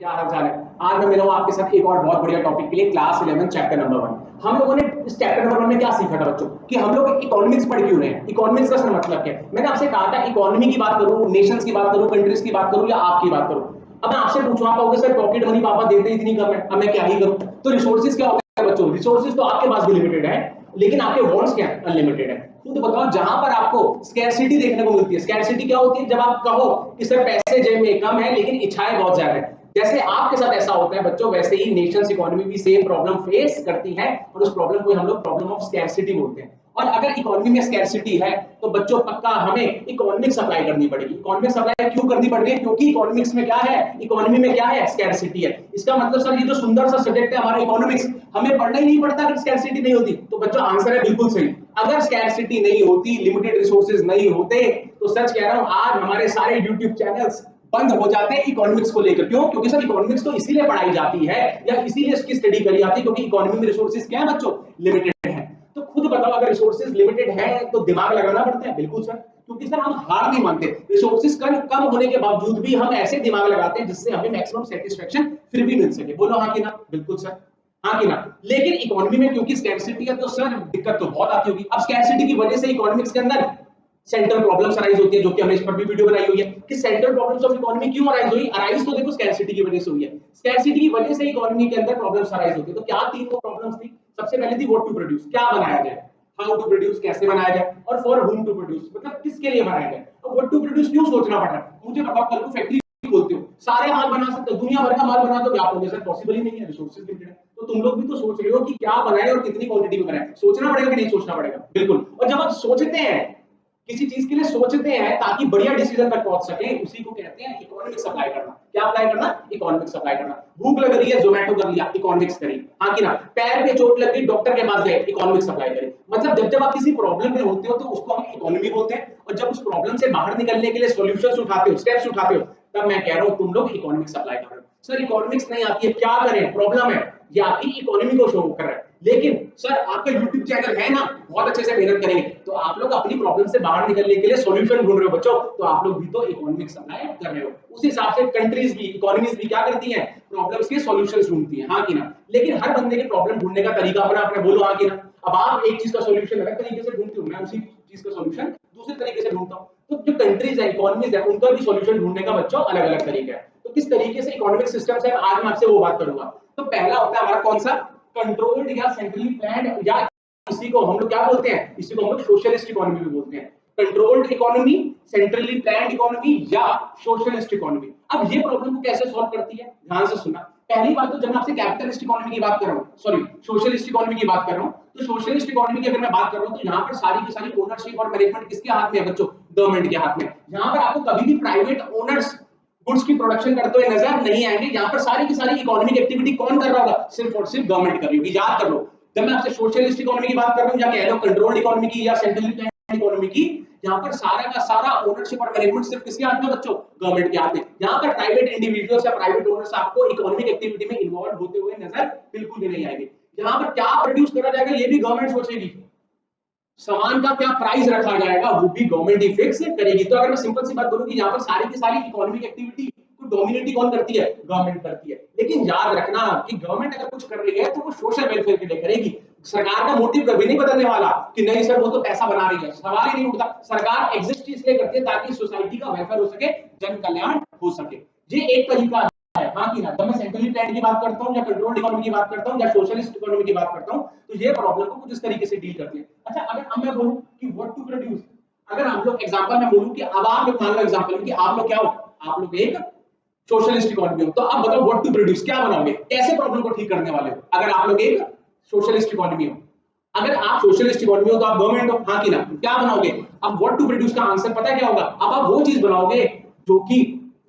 क्या हाल चाल है। आज मैं मिला हूं आपके साथ एक और बहुत बढ़िया टॉपिक के लिए, क्लास 11 चैप्टर नंबर 1। हम लोगों ने इस चैप्टर नंबर 1 में क्या सीखा था बच्चों, कि हम लोग इकोनॉमिक्स पढ़ क्यों रहे हैं, इकोनॉमिक्स का मतलब क्या है। मैंने आपसे कहा था इकोनॉमी की बात करूं, नेशंस की बात करूं, कंट्रीज की बात करूं या आपकी बात करूं। अब मैं आपसे पूछूं, आप कहोगे सर पॉकेट मनी पापा देते इतनी कम है, अब मैं क्या ही करूं। तो रिसोर्सेज क्या होते हैं बच्चों, रिसोर्सेज तो आपके पास भी लिमिटेड है, लेकिन आपके वांट्स क्या है, अनलिमिटेड है। खुद बताओ, जहां पर आपको स्कैरसिटी देखने को मिलती है, स्कैरसिटी क्या होती है, जब आप कहो कि सर पैसे जेब में कम है लेकिन इच्छाएं बहुत ज्यादा है। जैसे आपके साथ ऐसा होता है बच्चों, वैसे ही नेशंस इकोनॉमी भी सेम प्रॉब्लम फेस करती है, और उस प्रॉब्लम को हम लोग प्रॉब्लम ऑफ स्कैरसिटी बोलते हैं। और अगर इकोनॉमी में स्कैरसिटी है तो बच्चों पक्का हमें इकोनॉमिक्स अप्लाई करनी पड़ेगी। इकोनॉमिक्स अप्लाई क्यों करनी पड़ रही है, क्योंकि इकोनॉमिक्स में क्या है, इकोनॉमी में क्या है, स्कैरसिटी है। इसका मतलब सर ये तो सुंदर सा सब्जेक्ट है हमारा इकोनॉमिक्स, हमें पढ़ना ही नहीं पड़ता अगर स्कैरसिटी नहीं होती। तो बच्चों आंसर है बिल्कुल सही। अगर स्कैरसिटी नहीं होती, लिमिटेड रिसोर्सेज नहीं होते, तो सच कह रहा हूं आज हमारे सारे यूट्यूब चैनल्स बंद हो जाते हैं इकोनॉमिक्स को लेकर। क्यों? क्योंकि सर इकोनॉमिक्स तो इसीलिए पढ़ाई जाती है या इसीलिए उसकी स्टडी करी जाती है क्योंकि इकोनॉमी में रिसोर्सेज क्या है बच्चों, लिमिटेड है। तो खुद बताओ, अगर रिसोर्सेज लिमिटेड है तो दिमाग लगाना पड़ता है। बिल्कुल सर, क्योंकि सर हम हार नहीं मानते, रिसोर्सेज कम होने के बावजूद भी हम ऐसे दिमाग लगाते हैं जिससे हमें मैक्सिमम सेटिस्फेक्शन फिर भी मिल सके। बोलो हाँ कि ना। बिल्कुल सर, हाँ कि ना। लेकिन इकोनॉमी में क्योंकि स्कैरसिटी है तो सर दिक्कत तो बहुत आती होगी। अब स्कैरसिटी की वजह से इकोनॉमिक्स के अंदर सेंट्रल प्रॉब्लम्स अराइज होती है, जो कि हमने इस पर भी वीडियो बनाई हुई है कि सेंट्रल प्रॉब्लम्स ऑफ इकोनॉमी क्यों अराइज हुई। अराइज तो देखो स्कैरसिटी की वजह से हुई है, स्कैरसिटी की वजह से इकोनॉमी के अंदर प्रॉब्लम्स अराइज होती है। तो क्या तीन वो प्रॉब्लम्स थी। सबसे पहले थी व्हाट टू प्रोड्यूस, क्या बनाया जाए, हाउ टू प्रोड्यूस, कैसे बनाया जाए, और फॉर whom टू प्रोड्यूस, मतलब किसके लिए बनाया जाए। तो व्हाट टू प्रोड्यूस क्यों सोचना पड़ रहा है। मुझे बताओ, कल को फैक्ट्री बोलते हो, सारे माल बना सकते हो, दुनिया भर का माल बना दो, आप लोगों से पॉसिबल ही नहीं है, रिसोर्सेज लिमिटेड है। तो तुम लोग भी तो सोच रहे हो कि क्या बनाए और कितनी क्वांटिटी में बनाए। सोचना पड़ेगा कि नहीं सोचना पड़ेगा। बिल्कुल। और जब आप सोचते हैं, किसी चीज के लिए सोचते हैं ताकि बढ़िया डिसीजन तक पहुंच सके, उसी को कहते हैं इकोनॉमिक्स अप्लाई करना। क्या अप्लाई करना, इकोनॉमिक्स अप्लाई करना। भूख लग रही है, जोमेटो कर लिया, इकोनॉमिक्स करी, हाँ कि ना। पैर पे चोट लग गई, डॉक्टर के पास गए, इकोनॉमिक्स अप्लाई करी। मतलब जब जब आप किसी प्रॉब्लम में होते हो तो उसको हम इकोनॉमी बोलते हैं, और जब उस प्रॉब्लम से बाहर निकलने के लिए सॉल्यूशंस उठाते हो, स्टेप्स उठाते हो, तब मैं कह रहा हूं तुम लोग इकोनॉमिक्स अप्लाई कर रहे हो। सर इकोनॉमिक्स नहीं आती है, क्या करें, प्रॉब्लम है, ये आपकी इकोनॉमी को शो कर रहा है। लेकिन सर आपका YouTube चैनल है ना, बहुत अच्छे से मेहनत करेंगे तो आप लोग अपनी प्रॉब्लम से बाहर निकलने के लिए सॉल्यूशन ढूंढ रहे हो बच्चों, तो आप लोग भी तो इकोनॉमिक्स अप्लाई कर रहे हो। उस हिसाब से कंट्रीज भी, इकोनॉमीज भी क्या करती हैं, प्रॉब्लम्स के सॉल्यूशंस ढूंढती हैं, हाँ कि ना। लेकिन हर बंदे के प्रॉब्लम ढूंढने का तरीका अपना अपना, बोलो हाँ कि ना। अब आप एक चीज का सॉल्यूशन अलग तरीके से ढूंढते हो, मैं उसी चीज का सॉल्यूशन दूसरे तरीके से ढूंढता हूं। तो जो कंट्रीज है, इकोनॉमीज है, उनका भी सॉल्यूशन ढूंढने का बच्चों अलग अलग तरीका है। तो किस तरीके से इकोनॉमिक सिस्टम्स है, आज मैं आपसे वो बात करूंगा। तो पहला होता है हमारा कौन सा, कंट्रोल्ड या सेंट्रली प्लान्ड, या इसी को हम लोग क्या बोलते हैं, इसी को हम लोग सोशलिस्ट इकोनॉमी भी बोलते हैं। Controlled economy, centrally planned economy या सोशलिस्ट इकोनॉमी। अब ये प्रॉब्लम को कैसे सॉल्व करती है, ध्यान से सुनना। पहली बात तो जब मैं आपसे कैपिटलिस्ट इकोनॉमी की बात कर रहा हूं, सॉरी सोशलिस्ट इकोनॉमी की बात कर रहा हूं, तो सोशलिस्ट इकोनॉमी की अगर मैं बात कर रहा हूं तो यहाँ पर सारी की सारी ओनरशिप और मैनेजमेंट किसके हाथ में है बच्चों, गवर्नमेंट के हाथ में। यहाँ पर आपको कभी भी प्राइवेट ओनर्स गुड्स की प्रोडक्शन करते हुए नजर नहीं आएंगे। यहाँ पर सारी की सारी इकोनॉमिक एक्टिविटी कौन कर रहा होगा, सिर्फ और सिर्फ गवर्नमेंट कर रही होगी। याद कर लो, जब मैं आपसे सोशलिस्ट इकोनॉमी की बात कर रहा हूं या कह लो कंट्रोल्ड इकोनॉमी की या सेंट्रली प्लान्ड इकोनॉमी की, यहाँ पर सारा का सारा ओनरशिप और मैनेजमेंट सिर्फ किसके हाथ में बच्चों, गवर्नमेंट के हाथ में। यहाँ पर प्राइवेट इंडिविजुअल्स या प्राइवेट ओनर्स आपको इकोनॉमिक एक्टिविटी में इन्वॉल्व होते हुए नजर बिल्कुल भी नहीं आएंगे। यहाँ पर क्या प्रोड्यूस करा जाएगा ये भी गवर्नमेंट सोचेगी, सामान का क्या प्राइस रखा जाएगा वो भी गवर्नमेंट ही फिक्स करेगी। तो अगर मैं सिंपल सी बात करूं कि यहाँ पर सारी की सारी इकोनॉमिक एक्टिविटी को डोमिनेट कौन करती है, गवर्नमेंट करती है। लेकिन याद रखना कि गवर्नमेंट अगर कुछ कर रही है तो वो सोशल वेलफेयर के लिए करेगी। सरकार का मोटिव कभी नहीं बदलने वाला कि नहीं सर वो तो पैसा बना रही है, सवाल ही नहीं उठता। सरकार एग्जिस्ट इसलिए करती है ताकि सोसाइटी का वेलफेयर हो सके, जन कल्याण हो सके। ये एक तरीका है, हाँ कि ना। जब मैं सेंट्रली प्लान्ड की बात करता हूँ या कंट्रोल्ड इकोनॉमी की बात करता हूँ या सोशलिस्ट इकोनॉमी की बात करता हूँ, तो ये प्रॉब्लम को कुछ इस तरीके से डील करती है। अच्छा, अगर अब मैं बोलूं कि व्हाट टू प्रोड्यूस, अगर हम लोग एग्जांपल में बोलूं कि अब आप लोग मान लो एग्जांपल कि आप लोग क्या हो, आप लोग एक सोशलिस्ट इकोनॉमी हो, तो आप बताओ व्हाट टू प्रोड्यूस क्या बनाओगे, कैसे प्रॉब्लम को ठीक करने वाले हो। अगर आप लोग एक सोशलिस्ट इकोनॉमी हो, अगर आप सोशलिस्ट इकोनॉमी हो तो आप गवर्नमेंट हो, हाँ कि ना। क्या बनाओगे, अब व्हाट टू प्रोड्यूस का आंसर पता है क्या होगा, अब आप वो चीज बनाओगे जो कि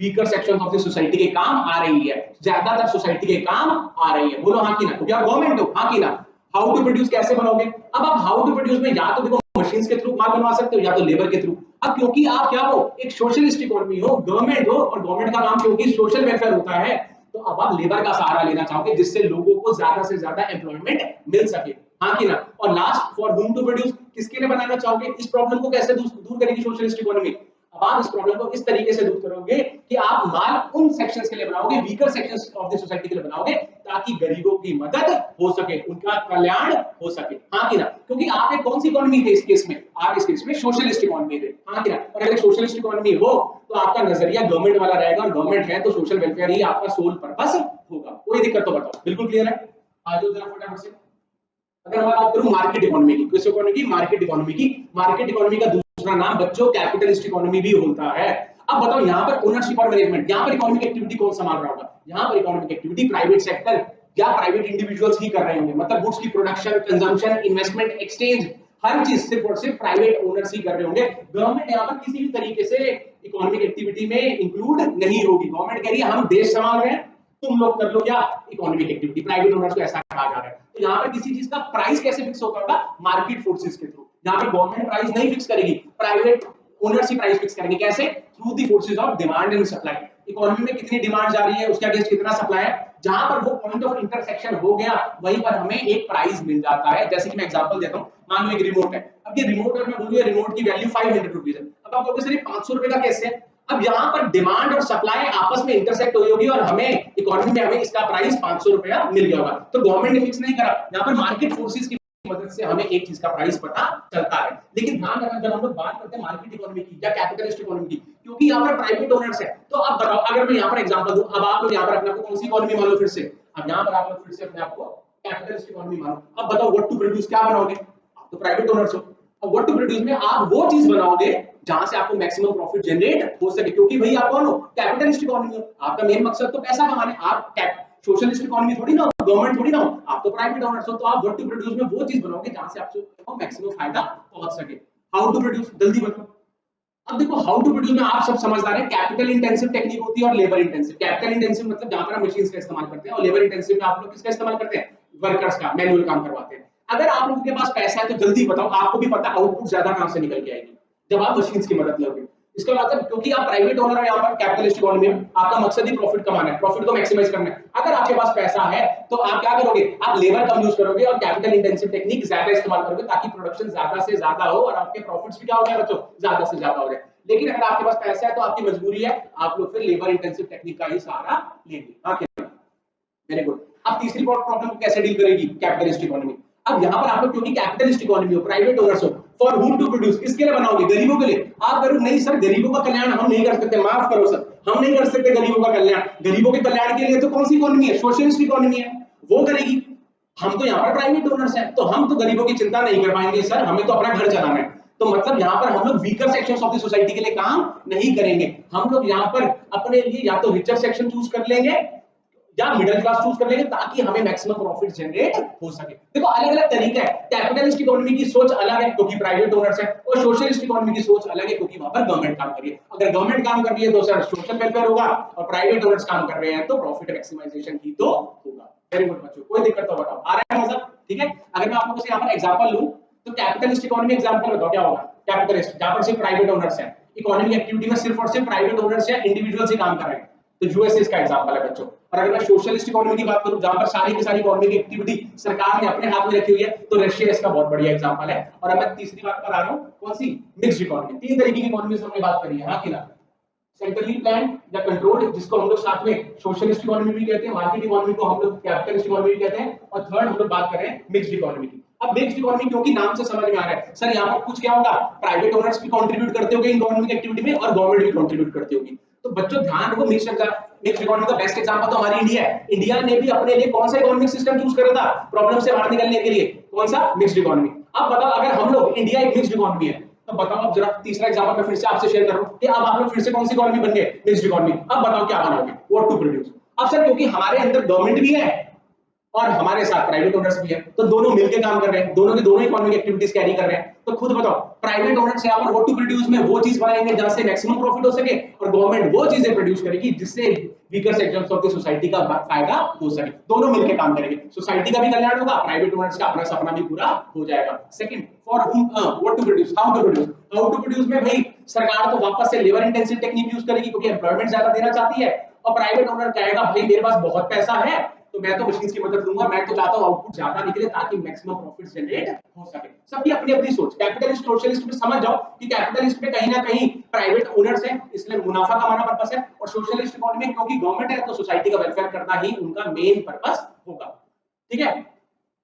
weaker sections of the society के काम आ रही है, ज्यादातर सोसाइटी के काम आ रही है। बोलो हाँ कि ना, क्योंकि आप गवर्नमेंट हो, हाँ कि ना। हाउ टू प्रोड्यूस कैसे बनाओगे, अब आप हाउ टू प्रोड्यूस में या तो देखो मशीन्स के थ्रू माल बनवा सकते हो या तो लेबर के थ्रू। अब क्योंकि आप क्या हो, एक सोशलिस्ट इकोनॉमी हो, गवर्नमेंट हो, और गवर्नमेंट का काम क्योंकि सोशल वेलफेयर होता है, तो अब आप लेबर का सहारा लेना चाहोगे जिससे लोगों को ज्यादा से ज्यादा एम्प्लॉयमेंट मिल सके, हाँ कि ना। और last, for whom to produce, किसके लिए बनाना चाहोगे, इस प्रॉब्लम को कैसे दूर करेगी सोशलिस्ट इकोनॉमी, अब आप इस प्रॉब्लम को इस तरीके से दूर करोगे कि आप माल उन सेक्शंस के लिए बनाओगे, weaker sections of the society के लिए बनाओगे, ताकि गरीबों की मदद हो सके, उनका कल्याण हो सके। हाँ कि ना? क्योंकि आप एक कौन सी इकोनॉमी थे इस केस में? आप इस केस में सोशलिस्ट इकोनॉमी थे। हाँ कि ना? और अगर सोशलिस्ट इकोनॉमी हो तो आपका नजरिया गवर्नमेंट वाला रहेगा, और गवर्नमेंट है तो सोशल वेलफेयर ही आपका सोल पर्पस होगा। कोई दिक्कत तो बताओ? बिल्कुल क्लियर है? आ जाओ जरा फटाफट से। अगर मैं बात करूं मार्केट इकोनॉमी की, किस इकोनॉमी की? मार्केट इकोनॉमी की। मार्केट इकोनॉमी का दूसरा नाम बच्चों कैपिटलिस्ट इकोनॉमी भी होता है। अब बताओ यहाँ पर ओनरशिप और मैनेजमेंट, यहाँ पर इकोनॉमिक एक्टिविटी कौन संभाल रहा होगा? यहाँ पर इकोनॉमिक एक्टिविटी प्राइवेट सेक्टर या प्राइवेट इंडिविजुअल्स ही कर रहे होंगे। मतलब गुड्स की प्रोडक्शन, कंजम्पशन, इन्वेस्टमेंट, एक्सचेंज, हर चीज सिर्फ और सिर्फ प्राइवेट ओनर्स ही कर रहे होंगे। गवर्नमेंट यहाँ पर किसी भी तरीके से इकोनॉमिक एक्टिविटी में इंक्लूड नहीं होगी। गवर्नमेंट कह रही है हम देश संभाल रहे हैं, तुम लोग कर लो क्या? Economic activity. प्राइवेट ओनर्स को ऐसा कहा जा रहा है। तो यहाँ पर किसी चीज का प्राइस कैसे फिक्स होता होगा? मार्केट फोर्सेस के थ्रू। यहाँ पर गवर्नमेंट प्राइस नहीं फिक्स करेगी, प्राइवेट ओनर्स ही प्राइस फिक्स करेंगे। कैसे? Through the forces of demand and supply. Economy में कितनी डिमांड जा रही है, उसके अगेंस्ट कितना सप्लाई है, जहां पर वो पॉइंट ऑफ इंटरसेक्शन हो गया, वहीं पर हमें एक प्राइस मिल जाता है। जैसे कि मैं एग्जांपल देता हूं, मान लो एक रिमोट है। अब ये रिमोट, अगर मैं बोलूं रिमोट की वैल्यू 500 रुपीस है, अब आप कहोगे सिर्फ 500 रुपए का कैसे है? अब यहाँ पर डिमांड और सप्लाई आपस में इंटरसेक्ट हुई होगी, और हमें इकोनॉमी में हमें इसका प्राइस 500 रुपया मिल गया होगा। तो गवर्नमेंट ने फिक्स नहीं करा, यहाँ पर मार्केट फोर्सेस की मदद से हमें एक चीज का प्राइस पता चलता है। लेकिन ध्यान रखना, जब हम लोग बात करते हैं मार्केट इकोनॉमी की या कैपिटलिस्ट इकोनॉमी की, क्योंकि यहाँ पर प्राइवेट ओनर्स है, तो अब बताओ, अगर मैं यहाँ पर एग्जांपल दूं, अब आप लोग यहाँ पर अपने को कौन सी इकोनॉमी मान लो फिर से? अब यहाँ पर आप लोग फिर से अपने आप को कैपिटलिस्ट इकोनॉमी मानो। अब बताओ व्हाट टू प्रोड्यूस, क्या बनाओगे? आप तो प्राइवेट ओनर्स हो। अब व्हाट टू प्रोड्यूस में आप वो चीज बनाओगे जहां से आपको मैक्सिमम प्रॉफिट जनरेट हो सके, क्योंकि भाई आप कौन हो? कैपिटलिस्ट इकोनॉमी हो, आपका मेन मकसद तो पैसा कमाना है। आप सोशलिस्ट इकोनॉमी थोड़ी ना हो, गवर्नमेंट थोड़ी ना हो, आप तो प्राइवेट ओनर्स हो। तो आप व्हाट टू प्रोड्यूस में वो चीज बनाओगे जहां से आपको मैक्सिमम फायदा पहुंच सके। हाउ टू प्रोड्यूस, जल्दी बताओ। अब देखो, हाउ टू प्रोड्यूस में आप सब समझदार हैं, कैपिटल इंटेंसिव टेक्निक होती है और लेबर इंटेंसिव। कैपिटल इंटेंसिव मतलब जहां पर हम मशीन्स का इस्तेमाल करते हैं, और लेबर इंटेंसिव में आप लोग किसका इस्तेमाल करते हैं? वर्कर्स का, मैनुअल काम करवाते हैं। अगर आप लोगों के पास पैसा है तो जल्दी बताओ, आपको भी पता आउटपुट ज्यादा कहां से निकल के आएगी? जब आप मशीन्स की मदद लोगे। इसका मतलब, क्योंकि आप प्राइवेट ओनर हो यहाँ पर कैपिटलिस्ट इकोनॉमी में, आपका मकसद ही प्रॉफिट कमाना है, प्रॉफिट को मैक्सिमाइज करना है। अगर आपके पास पैसा है तो आप क्या करोगे? आप लेबर कम यूज करोगे और कैपिटल इंटेंसिव टेक्निक ज्यादा इस्तेमाल करोगे, ताकि प्रोडक्शन ज्यादा से ज्यादा हो और आपके प्रॉफिट्स भी क्या हो जाए बच्चों? ज्यादा से ज्यादा हो जाए। लेकिन अगर आपके पास पैसा है तो आपकी मजबूरी है, आप लोग फिर लेबर इंटेंसिव टेक्निक का ही सहारा लेंगे। हाँ क्या? Very good. अब तीसरी प्रॉब्लम को कैसे डील करेगी कैपिटलिस्ट इकोनॉमी? अब यहाँ पर आप लोग क्योंकि कैपिटलिस्ट इकोनॉमी हो, प्राइवेट ओनर्स हो, फॉर हुम टू प्रोड्यूस, किसके लिए बनाओगे? गरीबों के लिए। आप करो नहीं सर, गरीबों का कल्याण हम नहीं कर सकते, माफ करो सर, हम नहीं कर सकते गरीबों का कल्याण। गरीबों के कल्याण के लिए तो कौन सी इकोनॉमी है? सोशलिस्ट इकोनॉमी है, वो करेगी। हम तो यहाँ पर प्राइवेट ओनर्स हैं, तो हम तो गरीबों की चिंता नहीं कर पाएंगे सर, हमें तो अपना घर चलाना है। तो मतलब यहाँ पर हम लोग weaker sections of the society के लिए काम नहीं करेंगे। हम लोग यहाँ पर अपने लिए या तो रिचर सेक्शन चूज कर लेंगे या मिडिल क्लास चूज कर लेंगे, ताकि हमें मैक्सिमम प्रॉफिट जनरेट हो सके। देखो अलग अलग तरीका है। कैपिटलिस्ट इकोनॉमी की सोच अलग है क्योंकि प्राइवेट ओनर्स है, और सोशलिस्ट इकोनॉमी की सोच अलग है क्योंकि वहां पर गवर्नमेंट काम कर रही है। अगर गवर्नमेंट काम कर रही है तो सर सोशल वेलफेयर होगा, और प्राइवेट ओनर्स काम कर रहे हैं तो प्रॉफिट मैक्सिमाइजेशन ही तो होगा। वेरी गुड बच्चों, कोई दिक्कत तो बताओ, आ रहा है मजा? ठीक है। अगर मैं आप लोगों से यहाँ पर एग्जांपल लूं तो कैपिटलिस्ट इकोनॉमी एग्जांपल बताओ क्या होगा? कैपिटलिस्ट जहां पर सिर्फ प्राइवेट ओनर्स है, इकोनॉमिक एक्टिविटी में सिर्फ और सिर्फ प्राइवेट ओनर्स या इंडिविजुअल्स ही काम कर रहे हैं, तो यूएसए इसका एग्जांपल है बच्चों। और अगर मैं सोशलिस्ट इकोनॉमी की बात करूं जहां पर सारी की सारी इकोनॉमिक एक्टिविटी सरकार ने अपने हाथ में रखी हुई है, तो रशिया इसका बहुत बढ़िया एग्जांपल है। और अब मैं तीसरी बात पर आ रहा हूं, कौन सी? Mixed economy. तीन तरीके की इकोनॉमी हमने बात करी है, हां कि ना? सेंट्रली प्लान या कंट्रोल्ड, जिसको हम लोग साथ में सोशलिस्ट इकोनॉमी भी कहते हैं, मार्केट इकोनॉमी को हम लोग कैपिटलिस्ट इकोनॉमी भी कहते हैं, और थर्ड हम लोग बात कर रहे हैं मिक्स्ड इकोनॉमी की। अब मिक्स्ड इकोनॉमी क्योंकि नाम से समझ में आ रहा है सर, यहाँ पर कुछ क्या होगा? प्राइवेट ओनर्स भी कंट्रीब्यूट करते होंगे इकोनॉमिक एक्टिविटी में, और गवर्नमेंट भी कंट्रीब्यूट करती होगी। तो बच्चों ध्यान रखो, मिक्स्ड इकोनॉमी का बेस्ट एग्जांपल तो हमारी इंडिया है। इंडिया ने भी अपने लिए कौन सा इकोनॉमिक सिस्टम चूज करा था प्रॉब्लम से बाहर निकलने के लिए? कौन सा? Mixed economy. अब बताओ, अगर हम लोग, इंडिया एक मिक्स्ड इकोनॉमी है, तो बताओ अब जरा तीसरा एग्जांपल मैं फिर से आपसे शेयर कर रहा हूं कि अब आप लोग फिर से कौन सी इकोनॉमी बन गए? Mixed economy. अब बताओ क्या बनाओगे? What to produce. अब सर क्योंकि हमारे अंदर गवर्नमेंट भी है और हमारे साथ प्राइवेट ओनर्स भी है, तो दोनों मिलकर काम कर रहे हैं, दोनों के दोनों इकोनॉमिक एक्टिविटीज कैरी कर रहे हैं। तो खुद बताओ, प्राइवेट ओनर्स यहाँ पर व्हाट टू प्रोड्यूस में वो चीज बनाएंगे जहां से मैक्सिमम प्रॉफिट हो सके, और गवर्नमेंट वो चीजें प्रोड्यूस करेगी जिससे weaker sections of the society का फायदा हो सके। दोनों मिलकर काम करेंगे, सोसाइटी का भी कल्याण होगा, प्राइवेट ओनर्स का अपना सपना भी पूरा हो जाएगा। Second, for whom what to produce, how to produce. How to produce में भाई सरकार तो वापस से लेबर इंटेंसिव टेक्निक यूज करेगी क्योंकि एम्प्लॉयमेंट ज्यादा देना चाहती है, और प्राइवेट ओनर कहेगा भाई मेरे पास बहुत पैसा है तो मैं तो मशीन्स की मदद लूंगा, मैं तो चाहता हूं आउटपुट ज्यादा निकले ताकि मैक्सिमम प्रॉफिट जनरेट हो सके। सबकी अपनी अपनी सोच। कैपिटलिस्ट सोशलिस्ट में समझ जाओ कि कैपिटलिस्ट में कहीं ना कहीं प्राइवेट ओनर्स हैं इसलिए मुनाफा कमाना पर्पस है, और सोशलिस्ट इकोनॉमी क्योंकि गवर्नमेंट है तो सोसाइटी का वेलफेयर करना ही उनका मेन पर्पस होगा। ठीक है,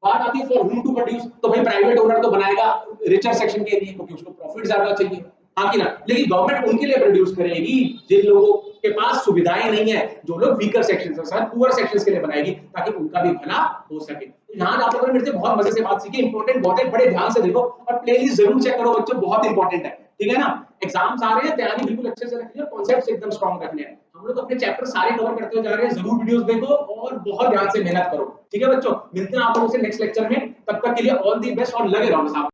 बात आती है फॉर हुम टू प्रोड्यूस, तो भाई प्राइवेट ओनर तो बनाएगा रिचर सेक्शन के लिए क्योंकि उसको प्रॉफिट ज्यादा चाहिए, हाँ कि ना, लेकिन गवर्नमेंट उनके लिए प्रोड्यूस करेगी जिन लोगों के पास सुविधाएं नहीं है, जो लोग वीकर सेक्शंस हैं, सर पुअर सेक्शंस के लिए बनाएगी ताकि उनका भी भला हो सके। तो यहाँ आप लोगों ने मेरे से बहुत मजे से बात सीखी, इंपॉर्टेंट बहुत है, बड़े ध्यान से देखो और प्लेलिस्ट जरूर चेक करो बच्चों, बहुत इंपॉर्टेंट है। ठीक है ना, एग्जाम्स आ रहे हैं, तैयारी बिल्कुल अच्छे से रखनी है, कॉन्सेप्ट्स एकदम स्ट्रांग रखने हैं। हम लोग अपने चैप्टर सारे कवर करते हुए जा रहे हैं, जरूर वीडियोस देखो और बहुत ध्यान से मेहनत करो। ठीक है बच्चों, मिलते हैं आप लोगों से नेक्स्ट लेक्चर में, तब तक के लिए ऑल दी बेस्ट और लगे रहो साथ।